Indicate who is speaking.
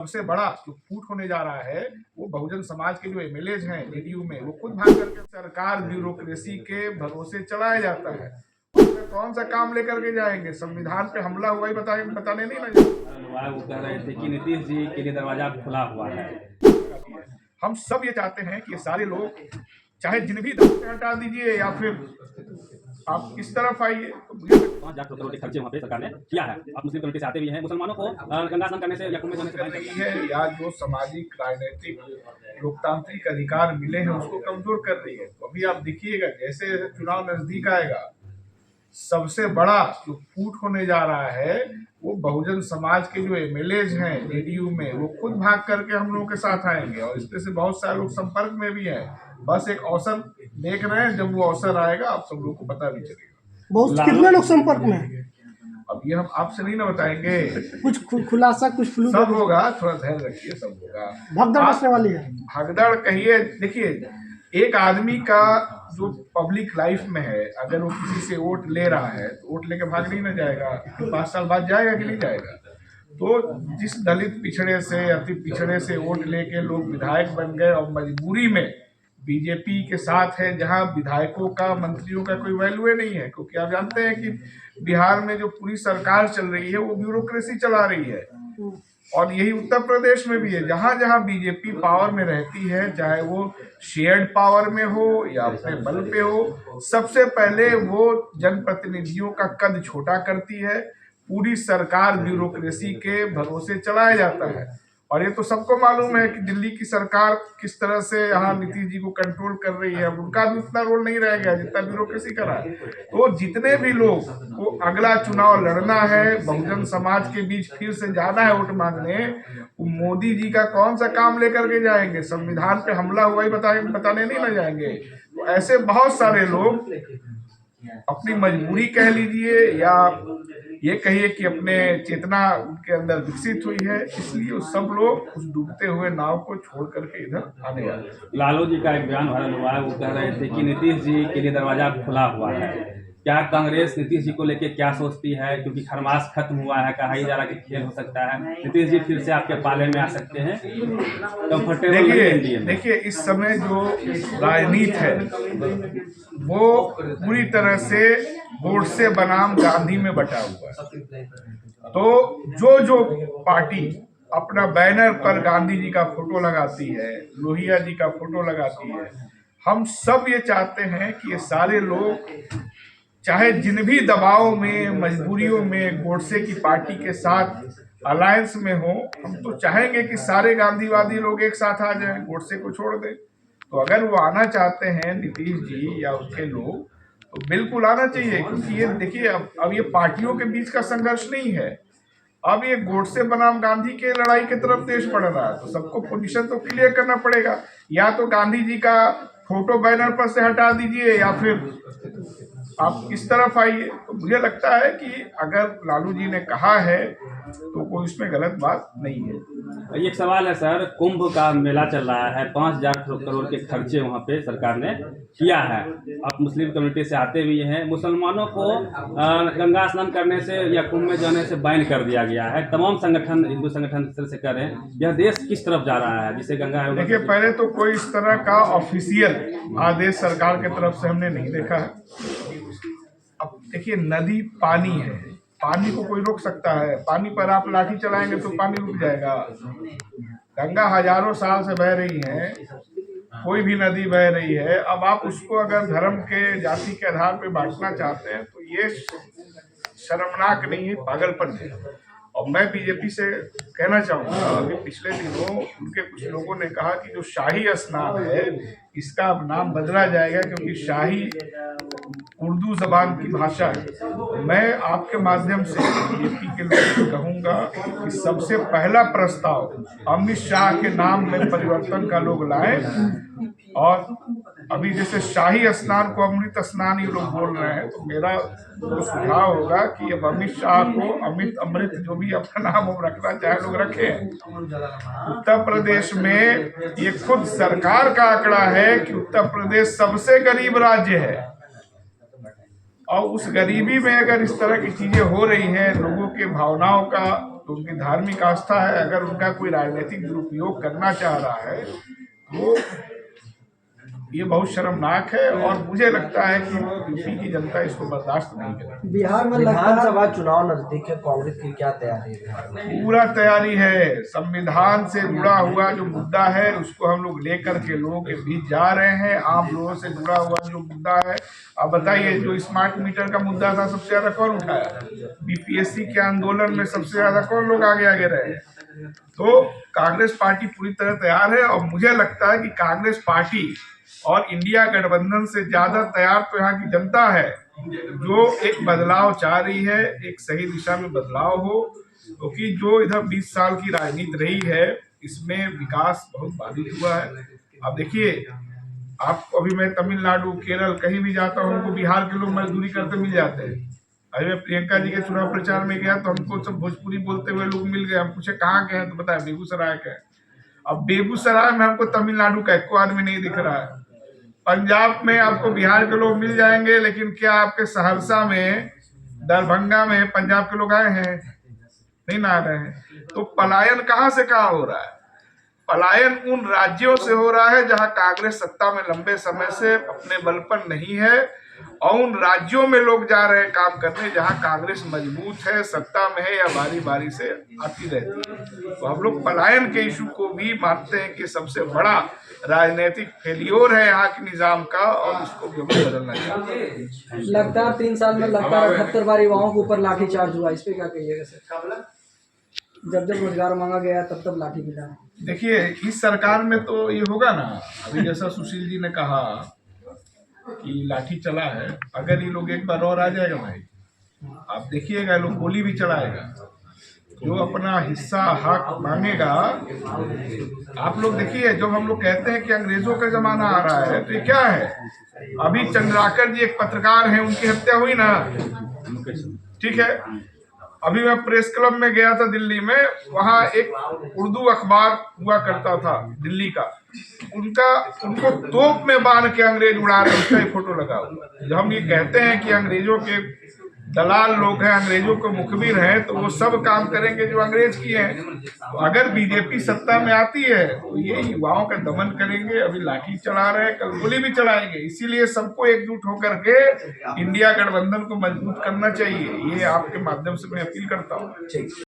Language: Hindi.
Speaker 1: सबसे बड़ा जो फूट होने जा रहा है वो बहुजन समाज के जो एमएलएज हैं जेडीयू में, वो खुद भाग करके सरकार ब्यूरोक्रेसी के भरोसे चलाया जाता है। और कौन सा काम लेकर के जाएंगे? संविधान पे हमला हुआ ही बताने नहीं ना जाएंगे।
Speaker 2: वो कह रहे थे कि नीतीश जी के लिए दरवाजा खुला हुआ है।
Speaker 1: हम सब ये चाहते हैं कि ये सारे लोग, चाहे जिन भी दल से हटा दीजिए या फिर आप इस तरफ आइए।
Speaker 2: 5,00,000 करोड़ के खर्चे वहाँ पे सरकार ने किया है। आप मुस्लिम कम्युनिटी से आते भी हैं, मुसलमानों को गंगा स्नान करने से या कुंभ में जाने से
Speaker 1: कर रही है, या जो सामाजिक राजनीतिक लोकतांत्रिक अधिकार मिले हैं उसको कमजोर कर रही है। तो अभी आप देखिएगा जैसे चुनाव नजदीक आएगा, सबसे बड़ा जो फूट होने जा रहा है वो बहुजन समाज के जो एमएलएज हैं जेडीयू में, वो खुद भाग करके हम लोगों के साथ आएंगे। और इसमें से बहुत सारे लोग संपर्क में भी हैं। बस एक अवसर देख रहे हैं, जब वो अवसर आएगा आप सब लोग को पता भी चलेगा।
Speaker 3: बहुत कितने लोग संपर्क में हैं?
Speaker 1: अब ये हम आपसे नहीं ना बताएंगे,
Speaker 3: कुछ खुलासा कुछ
Speaker 1: सब होगा, थोड़ा धैर्य रखिए, सब होगा।
Speaker 3: भगदड़ मचने वाली है।
Speaker 1: भगदड़ कहिए, देखिए एक आदमी का जो पब्लिक लाइफ में है, अगर वो किसी से वोट ले रहा है तो वोट लेके भाग नहीं ना जाएगा, 5 साल बाद जाएगा कि नहीं जाएगा। तो जिस दलित पिछड़े से अति पिछड़े से वोट लेके लोग विधायक बन गए और मजबूरी में बीजेपी के साथ है, जहां विधायकों का मंत्रियों का कोई वैल्यू नहीं है, क्योंकि आप जानते हैं कि बिहार में जो पूरी सरकार चल रही है वो ब्यूरोक्रेसी चला रही है। और यही उत्तर प्रदेश में भी है, जहां जहां बीजेपी पावर में रहती है, चाहे वो शेयर्ड पावर में हो या अपने बल पे हो, सबसे पहले वो जनप्रतिनिधियों का कद छोटा करती है। पूरी सरकार ब्यूरोक्रेसी के भरोसे चलाया जाता है। और ये तो सबको मालूम है कि दिल्ली की सरकार किस तरह से यहाँ नीतीश जी को कंट्रोल कर रही है। उनका भी उतना रोल नहीं रह गया जितना ब्यूरोक्रेसी करा है। तो जितने भी लोग को अगला चुनाव लड़ना है, बहुजन समाज के बीच फिर से जाना है वोट मांगने, मोदी जी का कौन सा काम लेकर के जाएंगे? संविधान पे हमला हुआ ही बताने नहीं ना जाएंगे। तो ऐसे बहुत सारे लोग अपनी मजबूरी कह लीजिए या ये कहिए कि अपने चेतना उनके अंदर विकसित हुई है, इसलिए वो सब लोग उस डूबते हुए नाव को छोड़ करके इधर आने वाले।
Speaker 2: लालू जी का एक बयान वायरल हुआ है, वो कह रहे थे कि नीतीश जी के लिए दरवाजा खुला हुआ है। क्या कांग्रेस नीतीश जी को लेके क्या सोचती है? क्योंकि खरमास खत्म हुआ है, कहा ही जा रहा कि खेल हो सकता है, नीतीश जी फिर से आपके पाले में आ सकते हैं, कंफर्टेबल।
Speaker 1: देखिए इस समय जो राजनीति है वो पूरी तरह से गोडसे बनाम गांधी में बटा हुआ है। तो जो पार्टी अपना बैनर पर गांधी जी का फोटो लगाती है, लोहिया जी का फोटो लगाती है, हम सब ये चाहते हैं कि ये सारे लोग चाहे जिन भी दबाव में मजबूरियों में गोडसे की पार्टी के साथ अलायंस में हो, हम तो चाहेंगे कि सारे गांधीवादी लोग एक साथ आ जाएं, गोडसे को छोड़ दें। तो अगर वो आना चाहते हैं नीतीश जी या उसके लोग, तो बिल्कुल आना चाहिए। क्योंकि ये देखिए अब ये पार्टियों के बीच का संघर्ष नहीं है, अब ये गोडसे बनाम गांधी के लड़ाई की तरफ देश बढ़ रहा है। तो सबको पोजीशन तो क्लियर करना पड़ेगा, या तो गांधी जी का फोटो बैनर पर से हटा दीजिए या फिर आप इस तरफ आइए। तो मुझे लगता है कि अगर लालू जी ने कहा है तो कोई इसमें गलत बात नहीं है।
Speaker 2: एक सवाल है सर, कुंभ का मेला चल रहा है, 5,000 करोड़ के खर्चे वहाँ पे सरकार ने किया है। आप मुस्लिम कम्युनिटी से आते भी हैं, मुसलमानों को गंगा स्नान करने से या कुंभ में जाने से बैन कर दिया गया है। तमाम संगठन, हिंदू संगठन इस तरह से कर रहे हैं। यह देश किस तरफ जा रहा है जिसे गंगा है?
Speaker 1: देखिए पहले तो कोई इस तरह का ऑफिशियल आदेश सरकार की तरफ से हमने नहीं देखा है। अब देखिए नदी पानी है, पानी को कोई रोक सकता है? पानी पर आप लाठी चलाएंगे तो पानी रुक जाएगा। गंगा हजारों साल से बह रही है, कोई भी नदी बह रही है। अब आप उसको अगर धर्म के जाति के आधार पर बांटना चाहते हैं तो ये शर्मनाक नहीं है, पागलपन है। और मैं बीजेपी से कहना चाहूँगा, अभी पिछले दिनों उनके कुछ लोगों ने कहा कि जो शाही स्नान है इसका अब नाम बदला जाएगा, क्योंकि शाही उर्दू जबान की भाषा है। मैं आपके माध्यम से बीजेपी के लोगों को कहूँगा कि सबसे पहला प्रस्ताव अमित शाह के नाम में परिवर्तन का लोग लाएं। और अभी जैसे शाही स्नान को अमृत स्नान ये लोग बोल रहे हैं, तो मेरा तो सुझाव होगा कि अब अमित शाह को अमित अमृत जो भी अपना नाम रखना चाहे लोग रखें। उत्तर प्रदेश में ये खुद सरकार का आंकड़ा है कि उत्तर प्रदेश सबसे गरीब राज्य है, और उस गरीबी में अगर इस तरह की चीजें हो रही हैं, लोगों के भावनाओं का तो उनकी धार्मिक आस्था है। अगर उनका कोई राजनीतिक दुरुपयोग करना चाह रहा है तो ये बहुत शर्मनाक है, और मुझे लगता है कि यूपी की जनता इसको बर्दाश्त नहीं करेगी।
Speaker 3: बिहार में
Speaker 4: विधानसभा चुनाव नजदीक है, कांग्रेस की क्या तैयारी है?
Speaker 1: पूरा तैयारी है। संविधान से जुड़ा हुआ जो मुद्दा है उसको हम लोग लेकर के लोगों के बीच जा रहे हैं। आम लोगों से जुड़ा हुआ जो मुद्दा है, आप बताइए, जो स्मार्ट मीटर का मुद्दा था सबसे ज्यादा कौन उठाया? बीपीएससी के आंदोलन में सबसे ज्यादा कौन लोग आगे रहे? तो कांग्रेस पार्टी पूरी तरह तैयार है, और मुझे लगता है कि कांग्रेस पार्टी और इंडिया गठबंधन से ज्यादा तैयार तो यहाँ की जनता है, जो एक बदलाव चाह रही है, एक सही दिशा में बदलाव हो। क्योंकि जो इधर 20 साल की राजनीति रही है इसमें विकास बहुत बाधित हुआ है। अब देखिए, आपको अभी मैं तमिलनाडु, केरल कहीं भी जाता हूँ, हमको बिहार के लोग मजदूरी करते मिल जाते हैं। अभी मैं प्रियंका जी के चुनाव प्रचार में गया तो हमको सब भोजपुरी बोलते हुए लोग मिल गए। हम पूछे कहाँ के हैं, तो बताया बेगूसराय के। अब बेगूसराय में हमको तमिलनाडु का एक आदमी नहीं दिख रहा है। पंजाब में आपको बिहार के लोग मिल जाएंगे, लेकिन क्या आपके सहरसा में, दरभंगा में पंजाब के लोग आए हैं? नहीं ना आ रहे हैं। तो पलायन कहाँ से कहाँ हो रहा है? पलायन उन राज्यों से हो रहा है जहां कांग्रेस सत्ता में लंबे समय से अपने बल पर नहीं है, और उन राज्यों में लोग जा रहे हैं काम करने जहां कांग्रेस मजबूत है, सत्ता में है, या बारी बारी से आती रहती है। तो हम लोग पलायन के इशू को भी मानते हैं कि सबसे बड़ा राजनीतिक फेलियोर है यहाँ के निजाम का, और इसको भी हमें बदलना चाहिए।
Speaker 3: लगातार 3 साल में लगातार 78 बार युवाओं के ऊपर लाठीचार्ज हुआ, इस पे क्या कहिएगा सर? जब रोजगार मांगा गया तब लाठी मिला।
Speaker 1: देखिए, इस सरकार में तो ये होगा ना। अभी जैसा सुशील जी ने कहा कि लाठी चला है, अगर ये लोग एक बार और आ जाएगा भाई, आप देखिएगा लोग गोली भी चलाएगा। जो अपना हिस्सा हक मांगेगा, आप लोग देखिए, जब हम लोग कहते हैं कि अंग्रेजों का जमाना आ रहा है, तो ये क्या है? अभी चंद्राकर जी एक पत्रकार हैं, उनकी हत्या हुई ना, ठीक है। अभी मैं प्रेस क्लब में गया था दिल्ली में, वहाँ एक उर्दू अखबार हुआ करता था दिल्ली का, उनको तोप में बांध के अंग्रेज उड़ा रहे, उसका ही फोटो लगा हुआ। जब हम ये कहते हैं कि अंग्रेजों के दलाल लोग हैं, अंग्रेजों के मुखबिर हैं, तो वो सब काम करेंगे जो अंग्रेज किए हैं। तो अगर बीजेपी सत्ता में आती है तो ये युवाओं का दमन करेंगे। अभी लाठी चला रहे हैं, कल गोली भी चलाएंगे। इसीलिए सबको एकजुट होकर के इंडिया गठबंधन को मजबूत करना चाहिए। ये आपके माध्यम से मैं अपील करता हूँ।